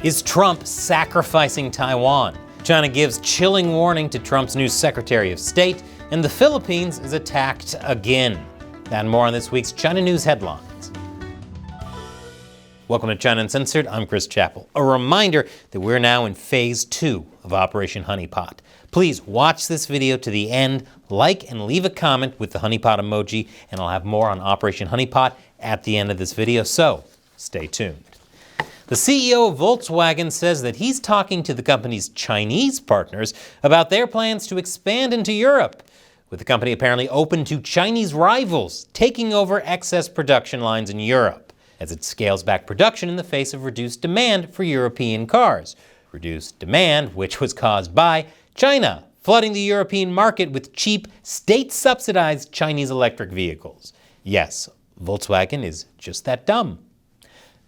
Is Trump sacrificing Taiwan? China gives chilling warning to Trump's new Secretary of State, and the Philippines is attacked again. That and more on this week's China News headlines. Welcome to China Uncensored. I'm Chris Chappell. A reminder that we're now in Phase 2 of Operation Honeypot. Please watch this video to the end, like and leave a comment with the Honeypot emoji, and I'll have more on Operation Honeypot at the end of this video, so stay tuned. The CEO of Volkswagen says that he's talking to the company's Chinese partners about their plans to expand into Europe, with the company apparently open to Chinese rivals taking over excess production lines in Europe, as it scales back production in the face of reduced demand for European cars. Reduced demand, which was caused by China flooding the European market with cheap, state-subsidized Chinese electric vehicles. Yes, Volkswagen is just that dumb.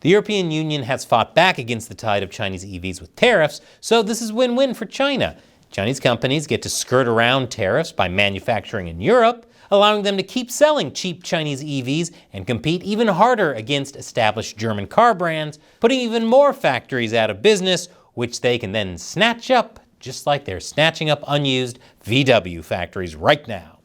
The European Union has fought back against the tide of Chinese EVs with tariffs, so this is win-win for China. Chinese companies get to skirt around tariffs by manufacturing in Europe, allowing them to keep selling cheap Chinese EVs and compete even harder against established German car brands, putting even more factories out of business, which they can then snatch up, just like they're snatching up unused VW factories right now.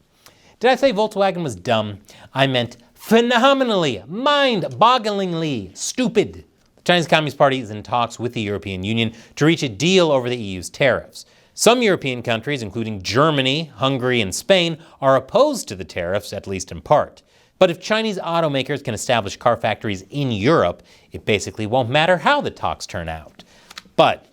Did I say Volkswagen was dumb? I meant phenomenally, mind-bogglingly stupid. The Chinese Communist Party is in talks with the European Union to reach a deal over the EU's tariffs. Some European countries, including Germany, Hungary, and Spain, are opposed to the tariffs, at least in part. But if Chinese automakers can establish car factories in Europe, it basically won't matter how the talks turn out. But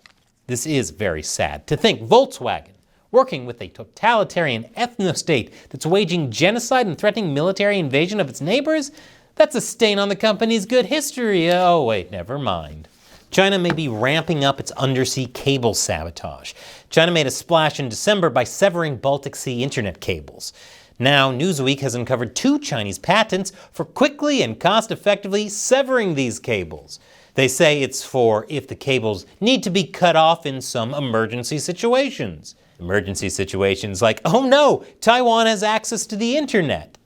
this is very sad to think Volkswagen, working with a totalitarian ethno-state that's waging genocide and threatening military invasion of its neighbors? That's a stain on the company's good history. Oh wait, never mind. China may be ramping up its undersea cable sabotage. China made a splash in December by severing Baltic Sea internet cables. Now, Newsweek has uncovered 2 Chinese patents for quickly and cost-effectively severing these cables. They say it's for if the cables need to be cut off in some emergency situations. Emergency situations like, oh no, Taiwan has access to the internet.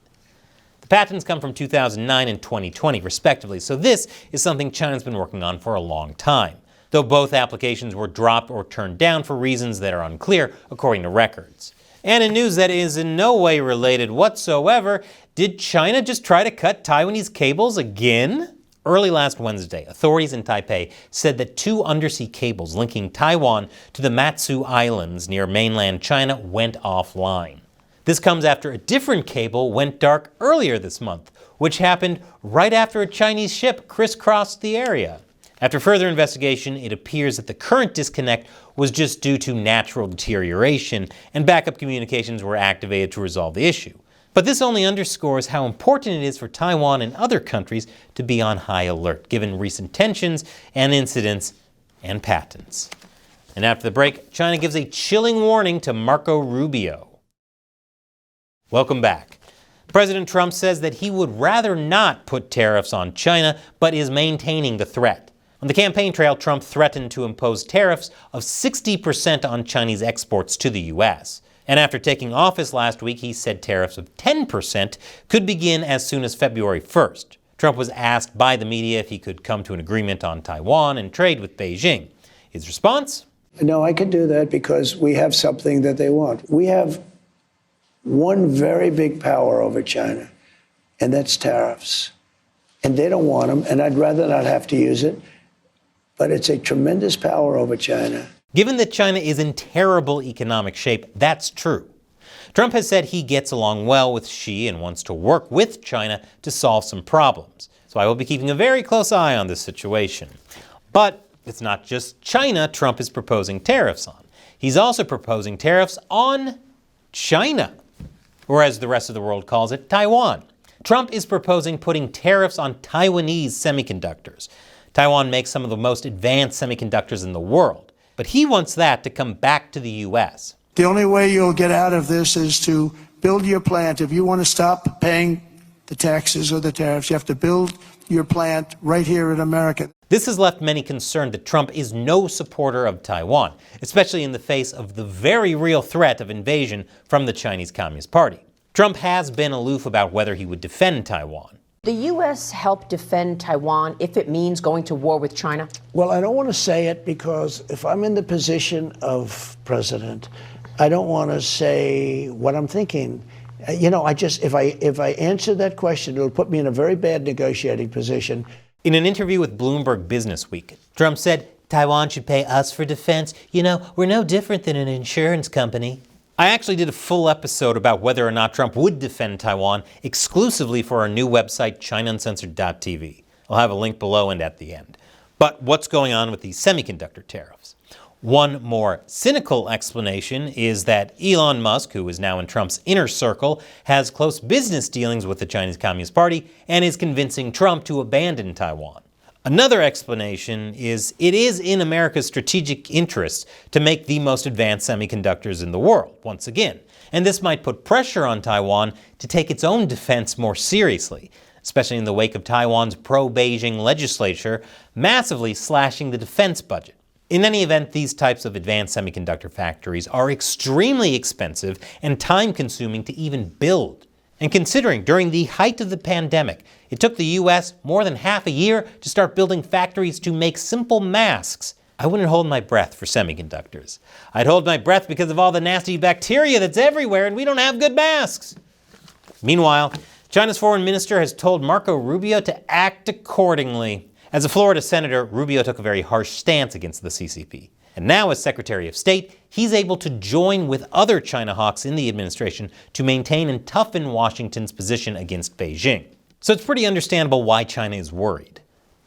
The patents come from 2009 and 2020, respectively, so this is something China's been working on for a long time, though both applications were dropped or turned down for reasons that are unclear, according to records. And in news that is in no way related whatsoever, did China just try to cut Taiwanese cables again? Early last Wednesday, authorities in Taipei said that 2 undersea cables linking Taiwan to the Matsu Islands near mainland China went offline. This comes after a different cable went dark earlier this month, which happened right after a Chinese ship crisscrossed the area. After further investigation, it appears that the current disconnect was just due to natural deterioration, and backup communications were activated to resolve the issue. But this only underscores how important it is for Taiwan and other countries to be on high alert, given recent tensions and incidents and patents. And after the break, China gives a chilling warning to Marco Rubio. Welcome back. President Trump says that he would rather not put tariffs on China, but is maintaining the threat. On the campaign trail, Trump threatened to impose tariffs of 60% on Chinese exports to the U.S. And after taking office last week, he said tariffs of 10% could begin as soon as February 1st. Trump was asked by the media if he could come to an agreement on Taiwan and trade with Beijing. His response? No, I can do that because we have something that they want. We have one very big power over China, and that's tariffs. And they don't want them, and I'd rather not have to use it. But it's a tremendous power over China. Given that China is in terrible economic shape, that's true. Trump has said he gets along well with Xi and wants to work with China to solve some problems. So I will be keeping a very close eye on this situation. But it's not just China Trump is proposing tariffs on. He's also proposing tariffs on China, or as the rest of the world calls it, Taiwan. Trump is proposing putting tariffs on Taiwanese semiconductors. Taiwan makes some of the most advanced semiconductors in the world. But he wants that to come back to the U.S. The only way you'll get out of this is to build your plant. If you want to stop paying the taxes or the tariffs, you have to build your plant right here in America. This has left many concerned that Trump is no supporter of Taiwan, especially in the face of the very real threat of invasion from the Chinese Communist Party. Trump has been aloof about whether he would defend Taiwan. the U.S. help defend Taiwan if it means going to war with China? Well, I don't want to say it because if I'm in the position of president, I don't want to say what I'm thinking. You know, if I answer that question, it'll put me in a very bad negotiating position. In an interview with Bloomberg Businessweek, Trump said, Taiwan should pay us for defense. You know, we're no different than an insurance company. I actually did a full episode about whether or not Trump would defend Taiwan exclusively for our new website, ChinaUncensored.tv. I'll have a link below and at the end. But what's going on with these semiconductor tariffs? One more cynical explanation is that Elon Musk, who is now in Trump's inner circle, has close business dealings with the Chinese Communist Party and is convincing Trump to abandon Taiwan. Another explanation is it is in America's strategic interest to make the most advanced semiconductors in the world, once again. And this might put pressure on Taiwan to take its own defense more seriously, especially in the wake of Taiwan's pro-Beijing legislature massively slashing the defense budget. In any event, these types of advanced semiconductor factories are extremely expensive and time-consuming to even build. And considering during the height of the pandemic, it took the U.S. more than half a year to start building factories to make simple masks, I wouldn't hold my breath for semiconductors. I'd hold my breath because of all the nasty bacteria that's everywhere and we don't have good masks. Meanwhile, China's foreign minister has told Marco Rubio to act accordingly. As a Florida senator, Rubio took a very harsh stance against the CCP. And now as Secretary of State, he's able to join with other China hawks in the administration to maintain and toughen Washington's position against Beijing. So it's pretty understandable why China is worried.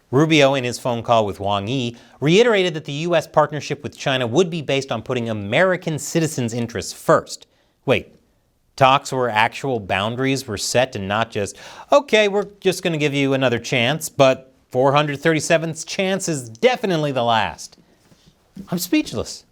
Rubio, in his phone call with Wang Yi, reiterated that the U.S. partnership with China would be based on putting American citizens' interests first. Wait, talks where actual boundaries were set and not just, okay, we're just going to give you another chance, but 437th chance is definitely the last. I'm speechless.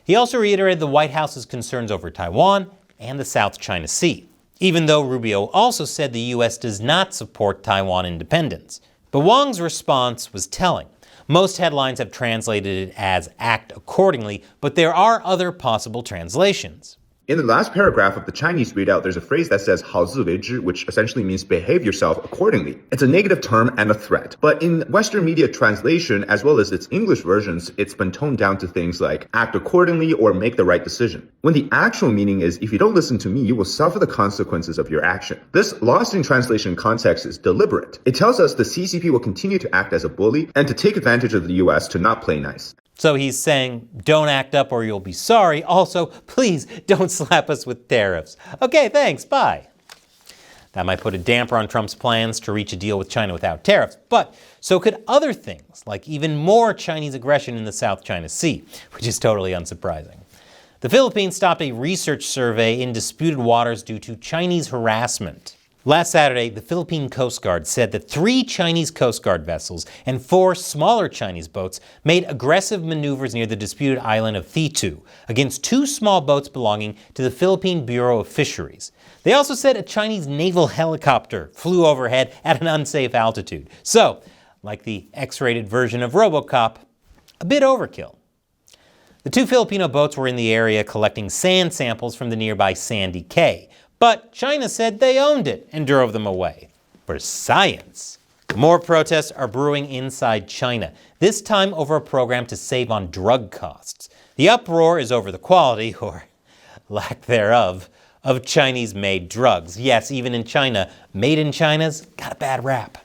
He also reiterated the White House's concerns over Taiwan and the South China Sea, even though Rubio also said the U.S. does not support Taiwan independence. But Wang's response was telling. Most headlines have translated it as act accordingly, but there are other possible translations. In the last paragraph of the Chinese readout, there's a phrase that says 好自为之, which essentially means behave yourself accordingly. It's a negative term and a threat. But in Western media translation, as well as its English versions, it's been toned down to things like act accordingly or make the right decision. When the actual meaning is, if you don't listen to me, you will suffer the consequences of your action. This lost in translation context is deliberate. It tells us the CCP will continue to act as a bully and to take advantage of the US to not play nice. So he's saying, don't act up or you'll be sorry. Also, please don't slap us with tariffs. Okay, thanks, bye. That might put a damper on Trump's plans to reach a deal with China without tariffs, but so could other things, like even more Chinese aggression in the South China Sea, which is totally unsurprising. The Philippines stopped a research survey in disputed waters due to Chinese harassment. Last Saturday, the Philippine Coast Guard said that 3 Chinese Coast Guard vessels and 4 smaller Chinese boats made aggressive maneuvers near the disputed island of Thitu against 2 small boats belonging to the Philippine Bureau of Fisheries. They also said a Chinese naval helicopter flew overhead at an unsafe altitude. So, like the X-rated version of RoboCop, a bit overkill. The 2 Filipino boats were in the area collecting sand samples from the nearby Sandy Cay. But China said they owned it and drove them away. For science. More protests are brewing inside China, this time over a program to save on drug costs. The uproar is over the quality, or lack thereof, of Chinese-made drugs. Yes, even in China, made in China's got a bad rap.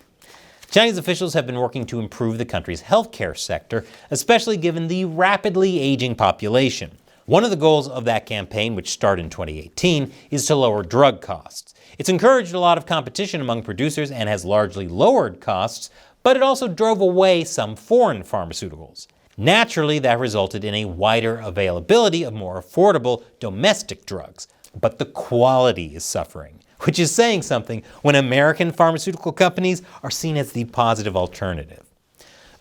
Chinese officials have been working to improve the country's healthcare sector, especially given the rapidly aging population. One of the goals of that campaign, which started in 2018, is to lower drug costs. It's encouraged a lot of competition among producers and has largely lowered costs, but it also drove away some foreign pharmaceuticals. Naturally, that resulted in a wider availability of more affordable domestic drugs. But the quality is suffering, which is saying something when American pharmaceutical companies are seen as the positive alternative.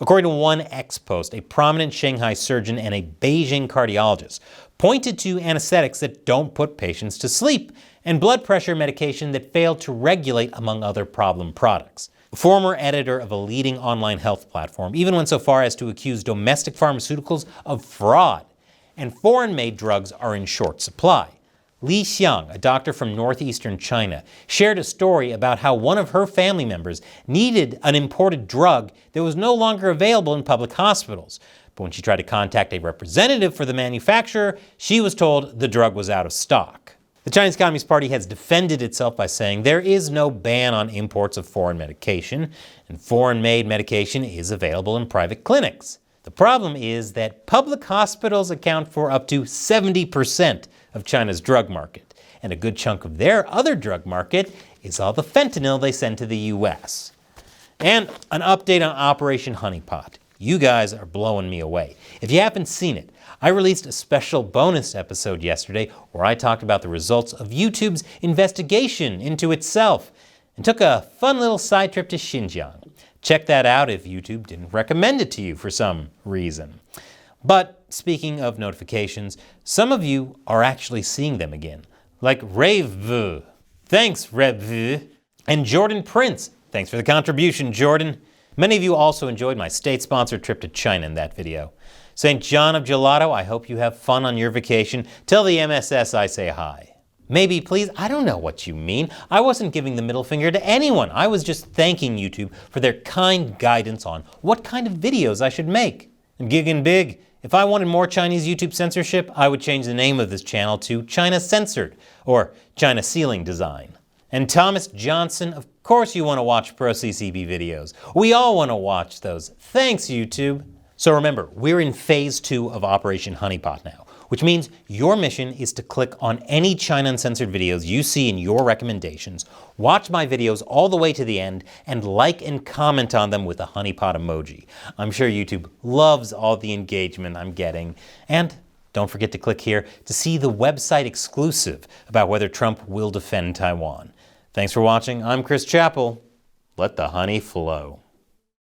According to one X post, a prominent Shanghai surgeon and a Beijing cardiologist pointed to anesthetics that don't put patients to sleep and blood pressure medication that fail to regulate, among other problem products. A former editor of a leading online health platform even went so far as to accuse domestic pharmaceuticals of fraud, and foreign-made drugs are in short supply. Li Xiang, a doctor from northeastern China, shared a story about how one of her family members needed an imported drug that was no longer available in public hospitals. But when she tried to contact a representative for the manufacturer, she was told the drug was out of stock. The Chinese Communist Party has defended itself by saying there is no ban on imports of foreign medication, and foreign-made medication is available in private clinics. The problem is that public hospitals account for up to 70% of China's drug market, and a good chunk of their other drug market is all the fentanyl they send to the US. And an update on Operation Honeypot. You guys are blowing me away. If you haven't seen it, I released a special bonus episode yesterday where I talked about the results of YouTube's investigation into itself and took a fun little side trip to Xinjiang. Check that out if YouTube didn't recommend it to you for some reason. But speaking of notifications, some of you are actually seeing them again, like Rave. Thanks, Rave. And Jordan Prince. Thanks for the contribution, Jordan. Many of you also enjoyed my state-sponsored trip to China in that video. St. John of Gelato, I hope you have fun on your vacation. Tell the MSS I say hi. Maybe, please, I don't know what you mean. I wasn't giving the middle finger to anyone. I was just thanking YouTube for their kind guidance on what kind of videos I should make. And giggin' big, if I wanted more Chinese YouTube censorship, I would change the name of this channel to China Censored, or China Ceiling Design. And Thomas Johnson, of course you want to watch pro-CCP videos. We all want to watch those. Thanks, YouTube. So remember, we're in phase 2 of Operation Honeypot now, which means your mission is to click on any China Uncensored videos you see in your recommendations, watch my videos all the way to the end, and like and comment on them with a honeypot emoji. I'm sure YouTube loves all the engagement I'm getting. And don't forget to click here to see the website exclusive about whether Trump will defend Taiwan. Thanks for watching. I'm Chris Chappell. Let the honey flow.